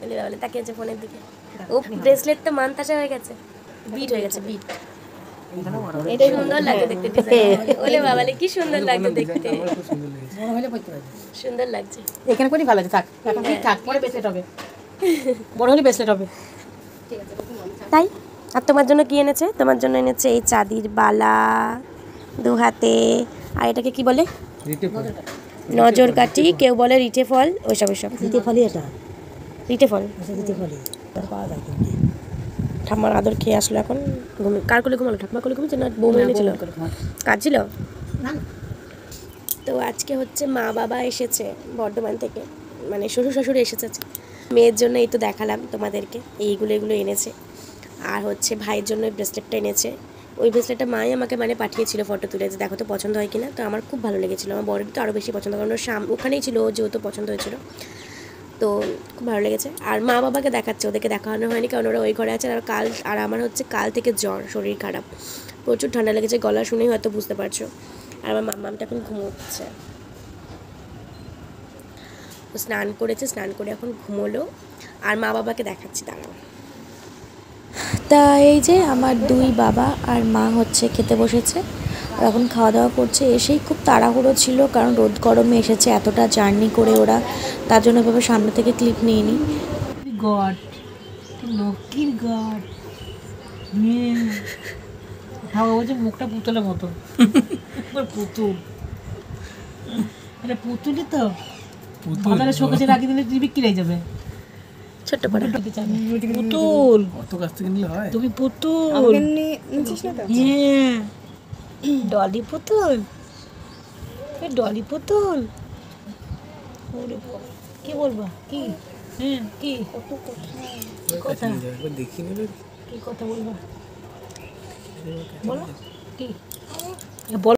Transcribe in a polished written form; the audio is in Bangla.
ওলে বাবালে তাকিয়েছে ফোনের দিকে। ও ব্রেসলেটটা মানতাসা হয়ে গেছে, বিট হয়ে গেছে, বিট। এটা সুন্দর লাগে দেখতে ডিজাইন। ওলে বাবালে কি সুন্দর লাগছে দেখতে, সুন্দর লাগছে। এখানে কোনই ভালো আছে, থাক এখন ঠিক থাক, পরে ব্রেসলেট হবে, বড় হলে ব্রেসলেট হবে। তাই আর তোমার জন্য কি এনেছে? তোমার জন্য এনেছে এই চাঁদির বালা 2 হাতে, আর এটাকে কি বলে? নজর কাঠি, কেউ বলে রিঠে ফল, ওইসব ওইসব। রিঠে ফলই এটা, রিঠে ফল, রিঠে ফলই পাওয়া যায়। ঠাম্মার আদর খেয়ে আসলো এখন। কার কোলে ঘুমালো? ঠাম্মা কোলে ঘুমিয়েছে না বউ এনেছিল? কার ছিল? তো আজকে হচ্ছে মা বাবা এসেছে বর্ধমান থেকে, মানে শ্বশুর শাশুড়ি এসেছে। মেয়ের জন্য এই তো দেখালাম তোমাদেরকে, এগুলো এনেছে। আর হচ্ছে ভাইয়ের জন্য ওই ব্রেসলেটটা এনেছে। ওই ব্রেসলেটটা মাই আমাকে মানে পাঠিয়েছিল ফটো তুলে, যে দেখো তো পছন্দ হয় কিনা। তো আমার খুব ভালো লেগেছিলো, আমার বরের তো আরও বেশি পছন্দ, কারণ ওর ওখানেই ছিল, ও যেহেতু পছন্দ হয়েছিল, তো খুব ভালো লেগেছে। আর মা বাবাকে দেখাচ্ছে, ওদেরকে দেখানো হয়নি কারণ ওরা ওই ঘরে আছে। আর আমার হচ্ছে কাল থেকে জ্বর, শরীর খারাপ, প্রচুর ঠান্ডা লেগেছে, গলা শুনেই হয়তো বুঝতে পারছো। আর আমার মাম্মামটা এখন ঘুমোচ্ছে, ও স্নান করেছে, স্নান করে এখন ঘুমোলো। আর মা বাবাকে দেখাচ্ছি, দাঁড়াও। তা এই যে আমার 2 বাবা আর মা হচ্ছে খেতে বসেছে, এখন খাওয়া দাওয়া করছে। এসেই খুব তাড়াহুড়ো ছিল, কারণ রোদ গরমে এসেছে, এতটা জার্নি করে ওরা, তার জন্য এভাবে সামনে থেকে ক্লিপ নিয়ে নিই। গড, লক্ষ্মীর গড, খাওয়া বলছে মুখটা পুতুলের মতো, পুতুল, এটা পুতুলই তো, বাজারে শোকেসে রাখি দিলে তুমি বিক্রি হয়ে যাবে। ছোট্ট করে পুতুল, কত কাছ থেকে নিলে হয়? তুমি পুতুল হ্যাঁ, ডলি পুতুল, ডলি পুতুল, কি বলবা? কি হ্যাঁ, কি কথা, কি কথা বলবা? বলো কি বল।